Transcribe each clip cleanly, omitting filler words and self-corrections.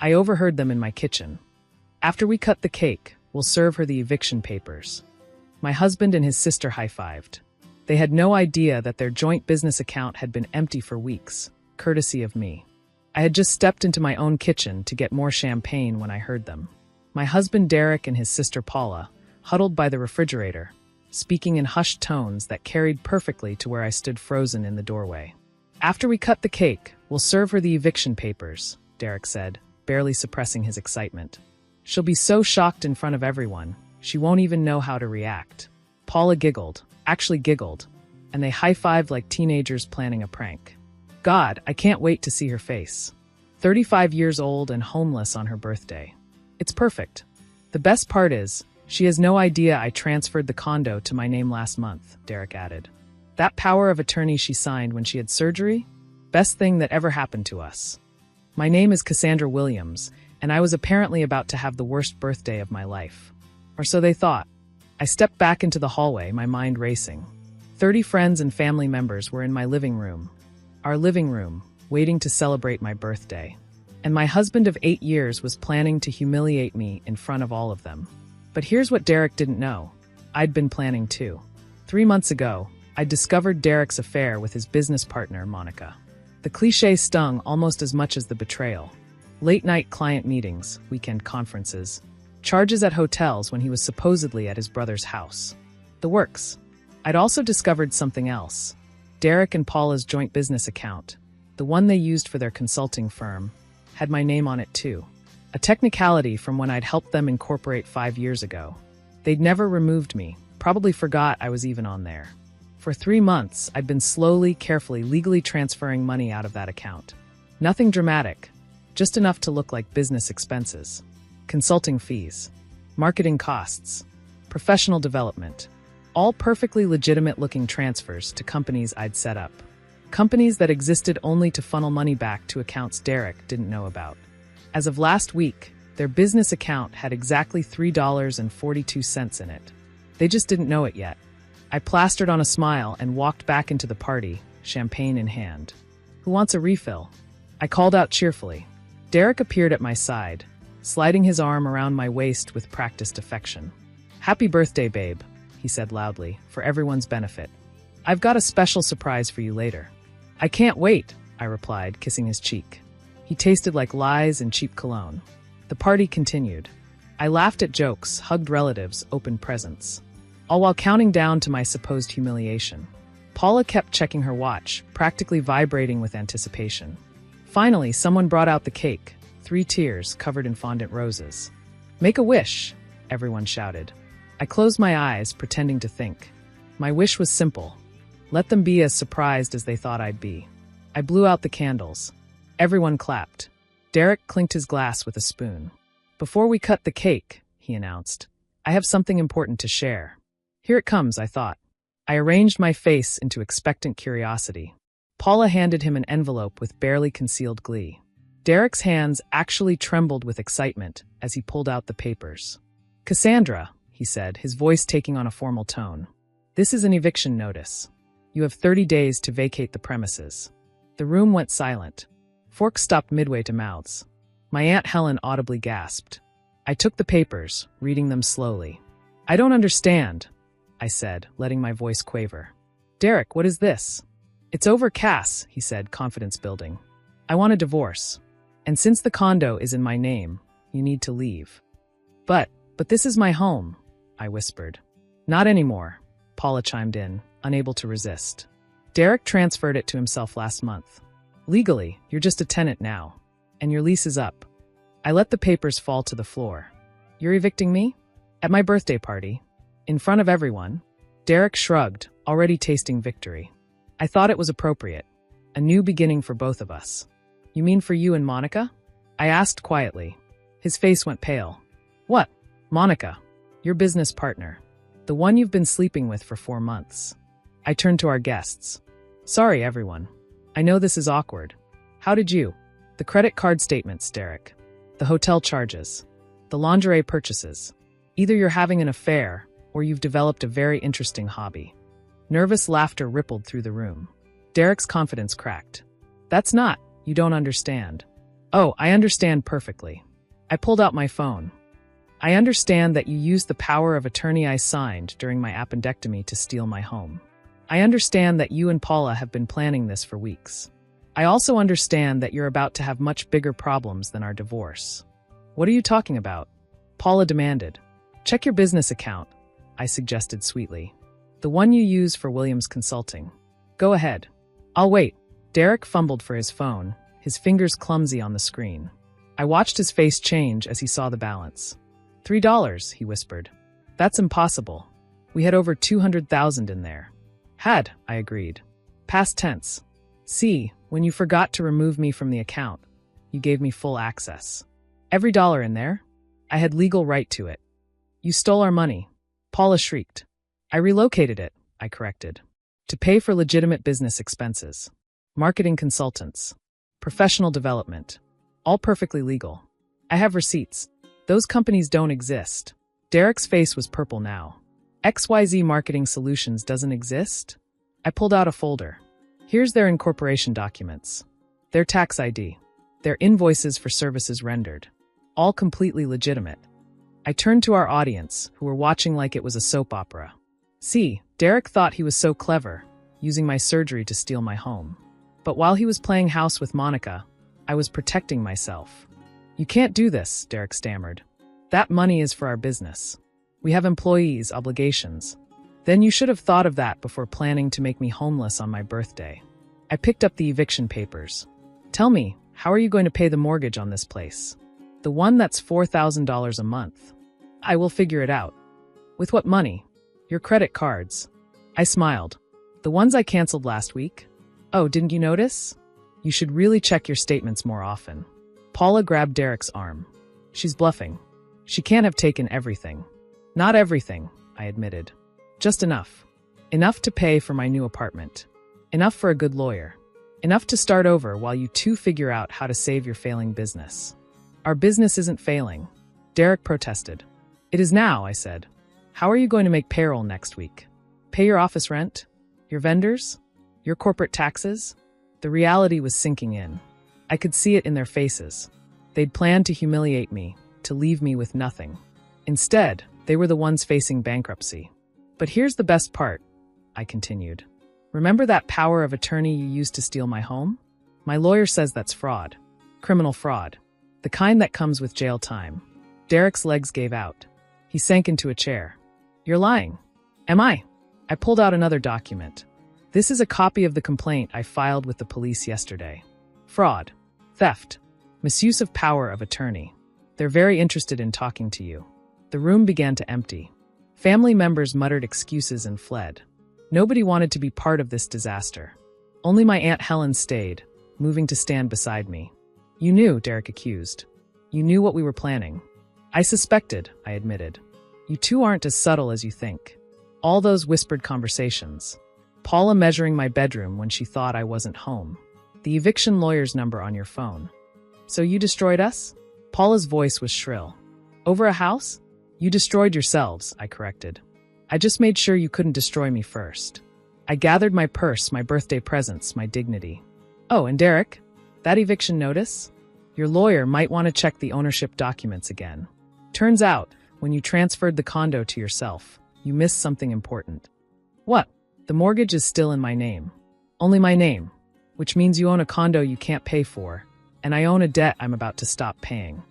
I overheard them in my kitchen. After we cut the cake, we'll serve her the eviction papers. My husband and his sister high-fived. They had no idea that their joint business account had been empty for weeks, courtesy of me. I had just stepped into my own kitchen to get more champagne when I heard them. My husband Derek and his sister Paula, huddled by the refrigerator, speaking in hushed tones that carried perfectly to where I stood frozen in the doorway. After we cut the cake, we'll serve her the eviction papers, Derek said, barely suppressing his excitement. She'll be so shocked in front of everyone, she won't even know how to react. Paula giggled, and they high-fived like teenagers planning a prank. God, I can't wait to see her face. 35 years old and homeless on her birthday. It's perfect. The best part is, she has no idea I transferred the condo to my name last month, Derek added. That power of attorney she signed when she had surgery? Best thing that ever happened to us. My name is Cassandra Williams, and I was apparently about to have the worst birthday of my life. Or so they thought. I stepped back into the hallway, my mind racing. 30 friends and family members were in my living room. Our living room, waiting to celebrate my birthday. And my husband of 8 years was planning to humiliate me in front of all of them. But here's what Derek didn't know. I'd been planning too. 3 months ago, I discovered Derek's affair with his business partner, Monica. The cliché stung almost as much as the betrayal. Late-night client meetings, weekend conferences, charges at hotels when he was supposedly at his brother's house. The works. I'd also discovered something else. Derek and Paula's joint business account, the one they used for their consulting firm, had my name on it too. A technicality from when I'd helped them incorporate 5 years ago. They'd never removed me, probably forgot I was even on there. For 3 months, I'd been slowly, carefully, legally transferring money out of that account. Nothing dramatic, just enough to look like business expenses. Consulting fees, marketing costs, professional development, all perfectly legitimate-looking transfers to companies I'd set up. Companies that existed only to funnel money back to accounts Derek didn't know about. As of last week, their business account had exactly $3.42 in it. They just didn't know it yet. I plastered on a smile and walked back into the party, champagne in hand. Who wants a refill? I called out cheerfully. Derek appeared at my side, sliding his arm around my waist with practiced affection. Happy birthday, babe, he said loudly, for everyone's benefit. I've got a special surprise for you later. I can't wait, I replied, kissing his cheek. He tasted like lies and cheap cologne. The party continued. I laughed at jokes, hugged relatives, opened presents. All while counting down to my supposed humiliation. Paula kept checking her watch, practically vibrating with anticipation. Finally, someone brought out the cake, 3 tiers covered in fondant roses. Make a wish, everyone shouted. I closed my eyes, pretending to think. My wish was simple. Let them be as surprised as they thought I'd be. I blew out the candles. Everyone clapped. Derek clinked his glass with a spoon. Before we cut the cake, he announced, I have something important to share. Here it comes, I thought. I arranged my face into expectant curiosity. Paula handed him an envelope with barely concealed glee. Derek's hands actually trembled with excitement as he pulled out the papers. Cassandra, he said, his voice taking on a formal tone. This is an eviction notice. You have 30 days to vacate the premises. The room went silent. Forks stopped midway to mouths. My Aunt Helen audibly gasped. I took the papers, reading them slowly. I don't understand, I said, letting my voice quaver. Derek, what is this? It's over, Cass, he said, confidence building. I want a divorce. And since the condo is in my name, you need to leave. But this is my home, I whispered. Not anymore, Paula chimed in, unable to resist. Derek transferred it to himself last month. Legally, you're just a tenant now, and your lease is up. I let the papers fall to the floor. You're evicting me? At my birthday party? In front of everyone? Derek shrugged, already tasting victory. I thought it was appropriate. A new beginning for both of us. You mean for you and Monica? I asked quietly. His face went pale. What? Monica, your business partner. The one you've been sleeping with for 4 months. I turned to our guests. Sorry, everyone. I know this is awkward. How did you? The credit card statements, Derek. The hotel charges. The lingerie purchases. Either you're having an affair, or you've developed a very interesting hobby. Nervous laughter rippled through the room. Derek's confidence cracked. That's not, you don't understand. Oh, I understand perfectly. I pulled out my phone. I understand that you used the power of attorney I signed during my appendectomy to steal my home. I understand that you and Paula have been planning this for weeks. I also understand that you're about to have much bigger problems than our divorce. What are you talking about? Paula demanded. Check your business account, I suggested sweetly. The one you use for Williams Consulting. Go ahead. I'll wait. Derek fumbled for his phone, his fingers clumsy on the screen. I watched his face change as he saw the balance. $3, he whispered. That's impossible. We had over 200,000 in there. Had, I agreed. Past tense. See, when you forgot to remove me from the account, you gave me full access. Every dollar in there? I had legal right to it. You stole our money. Paula shrieked. I relocated it, I corrected. To pay for legitimate business expenses. Marketing consultants. Professional development. All perfectly legal. I have receipts. Those companies don't exist. Derek's face was purple now. XYZ Marketing Solutions doesn't exist? I pulled out a folder. Here's their incorporation documents. Their tax ID. Their invoices for services rendered. All completely legitimate. I turned to our audience, who were watching like it was a soap opera. See, Derek thought he was so clever, using my surgery to steal my home. But while he was playing house with Monica, I was protecting myself. You can't do this, Derek stammered. That money is for our business. We have employees, obligations. Then you should have thought of that before planning to make me homeless on my birthday. I picked up the eviction papers. Tell me, how are you going to pay the mortgage on this place? The one that's $4,000 a month. I will figure it out. With what money? Your credit cards. I smiled. The ones I canceled last week? Oh, didn't you notice? You should really check your statements more often. Paula grabbed Derek's arm. She's bluffing. She can't have taken everything. Not everything, I admitted. Just enough. Enough to pay for my new apartment. Enough for a good lawyer. Enough to start over while you two figure out how to save your failing business. Our business isn't failing. Derek protested. It is now, I said. How are you going to make payroll next week? Pay your office rent? Your vendors? Your corporate taxes? The reality was sinking in. I could see it in their faces. They'd planned to humiliate me, to leave me with nothing. Instead, they were the ones facing bankruptcy. But here's the best part, I continued. Remember that power of attorney you used to steal my home? My lawyer says that's fraud. Criminal fraud. The kind that comes with jail time. Derek's legs gave out. He sank into a chair. You're lying. Am I? I pulled out another document. This is a copy of the complaint I filed with the police yesterday. Fraud. Theft. Misuse of power of attorney. They're very interested in talking to you. The room began to empty. Family members muttered excuses and fled. Nobody wanted to be part of this disaster. Only my Aunt Helen stayed, moving to stand beside me. You knew, Derek accused. You knew what we were planning. I suspected, I admitted. You two aren't as subtle as you think. All those whispered conversations. Paula measuring my bedroom when she thought I wasn't home. The eviction lawyer's number on your phone. So you destroyed us? Paula's voice was shrill. Over a house? You destroyed yourselves, I corrected. I just made sure you couldn't destroy me first. I gathered my purse, my birthday presents, my dignity. Oh, and Derek, that eviction notice? Your lawyer might want to check the ownership documents again. Turns out, when you transferred the condo to yourself, you missed something important. What? The mortgage is still in my name. Only my name, which means you own a condo you can't pay for, and I own a debt I'm about to stop paying.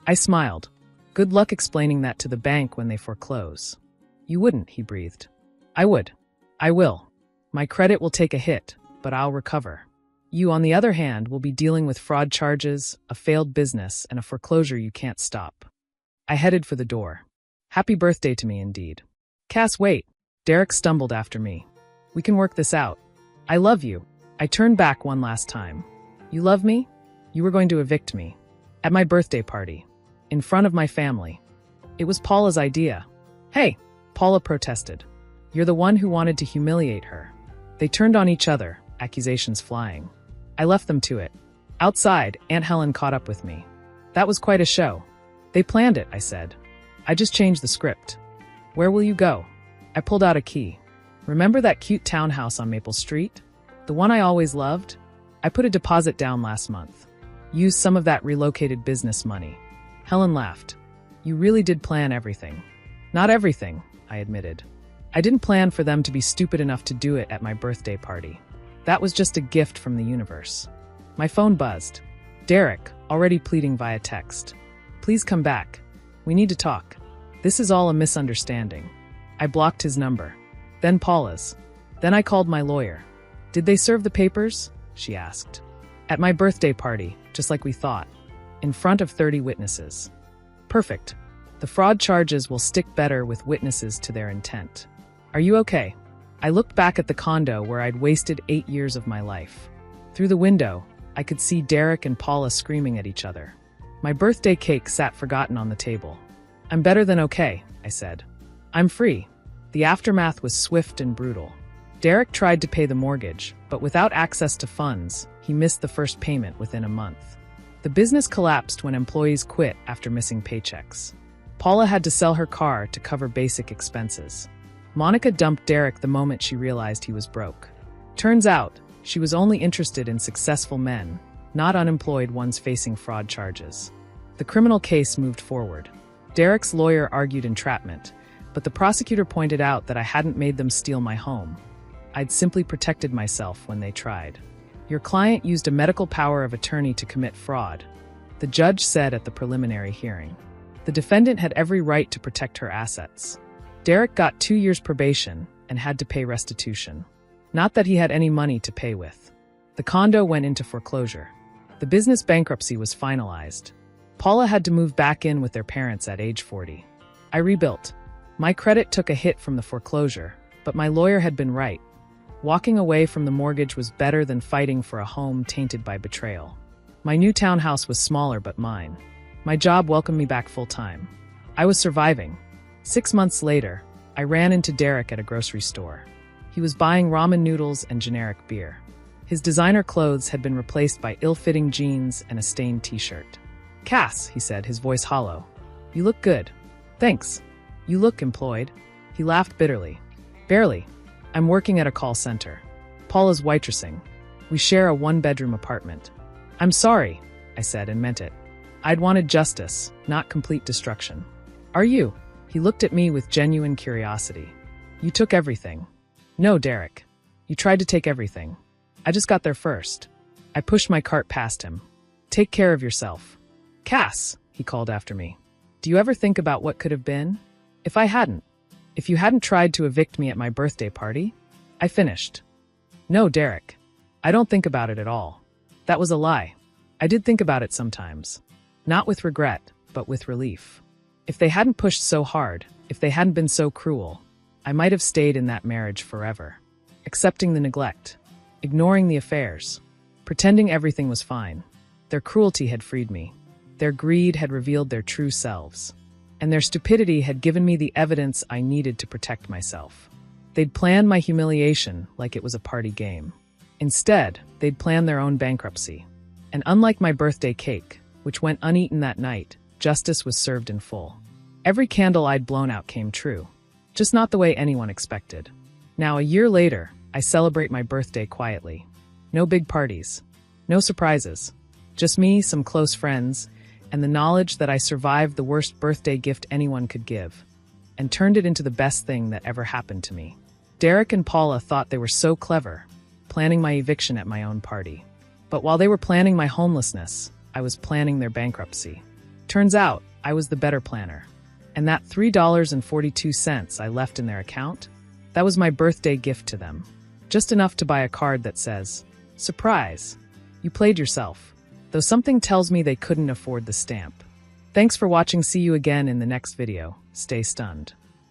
I smiled. Good luck explaining that to the bank when they foreclose. You wouldn't, he breathed. I would. I will. My credit will take a hit, but I'll recover. You, on the other hand, will be dealing with fraud charges, a failed business, and a foreclosure you can't stop. I headed for the door. Happy birthday to me, indeed. Cass, wait. Derek stumbled after me. We can work this out. I love you. I turned back one last time. You love me? You were going to evict me. At my birthday party. In front of my family. It was Paula's idea. Hey, Paula protested. You're the one who wanted to humiliate her. They turned on each other, accusations flying. I left them to it. Outside, Aunt Helen caught up with me. That was quite a show. They planned it, I said. I just changed the script. Where will you go? I pulled out a key. Remember that cute townhouse on Maple Street? The one I always loved? I put a deposit down last month. Use some of that relocated business money. Helen laughed. You really did plan everything. Not everything, I admitted. I didn't plan for them to be stupid enough to do it at my birthday party. That was just a gift from the universe. My phone buzzed. Derek, already pleading via text. Please come back. We need to talk. This is all a misunderstanding. I blocked his number. Then Paula's. Then I called my lawyer. Did they serve the papers? She asked. At my birthday party, just like we thought. In front of 30 witnesses. Perfect. The fraud charges will stick better with witnesses to their intent. Are you okay? I looked back at the condo where I'd wasted 8 years of my life. Through the window, I could see Derek and Paula screaming at each other. My birthday cake sat forgotten on the table. I'm better than okay, I said. I'm free. The aftermath was swift and brutal. Derek tried to pay the mortgage, but without access to funds, he missed the first payment within a month. The business collapsed when employees quit after missing paychecks. Paula had to sell her car to cover basic expenses. Monica dumped Derek the moment she realized he was broke. Turns out, she was only interested in successful men, not unemployed ones facing fraud charges. The criminal case moved forward. Derek's lawyer argued entrapment, but the prosecutor pointed out that I hadn't made them steal my home. I'd simply protected myself when they tried. Your client used a medical power of attorney to commit fraud, the judge said at the preliminary hearing. The defendant had every right to protect her assets. Derek got 2 years probation and had to pay restitution. Not that he had any money to pay with. The condo went into foreclosure. The business bankruptcy was finalized. Paula had to move back in with their parents at age 40. I rebuilt. My credit took a hit from the foreclosure, but my lawyer had been right. Walking away from the mortgage was better than fighting for a home tainted by betrayal. My new townhouse was smaller but mine. My job welcomed me back full-time. I was surviving. 6 months later, I ran into Derek at a grocery store. He was buying ramen noodles and generic beer. His designer clothes had been replaced by ill-fitting jeans and a stained t-shirt. Cass, he said, his voice hollow. You look good. Thanks. You look employed. He laughed bitterly. Barely. I'm working at a call center. Paula's waitressing. We share a one-bedroom apartment. I'm sorry, I said and meant it. I'd wanted justice, not complete destruction. Are you? He looked at me with genuine curiosity. You took everything. No, Derek. You tried to take everything. I just got there first. I pushed my cart past him. Take care of yourself. Cass, he called after me. Do you ever think about what could have been? If you hadn't tried to evict me at my birthday party? I finished. No, Derek. I don't think about it at all. That was a lie. I did think about it sometimes. Not with regret, but with relief. If they hadn't pushed so hard, if they hadn't been so cruel, I might have stayed in that marriage forever. Accepting the neglect. Ignoring the affairs. Pretending everything was fine. Their cruelty had freed me. Their greed had revealed their true selves. And their stupidity had given me the evidence I needed to protect myself. They'd planned my humiliation like it was a party game. Instead, they'd planned their own bankruptcy. And unlike my birthday cake, which went uneaten that night, justice was served in full. Every candle I'd blown out came true. Just not the way anyone expected. Now, a year later, I celebrate my birthday quietly. No big parties. No surprises. Just me, some close friends, and the knowledge that I survived the worst birthday gift anyone could give, and turned it into the best thing that ever happened to me. Derek and Paula thought they were so clever, planning my eviction at my own party. But while they were planning my homelessness, I was planning their bankruptcy. Turns out, I was the better planner. And that $3.42 I left in their account, that was my birthday gift to them. Just enough to buy a card that says, "Surprise! You played yourself." Though something tells me they couldn't afford the stamp. Thanks for watching. See you again in the next video. Stay stunned.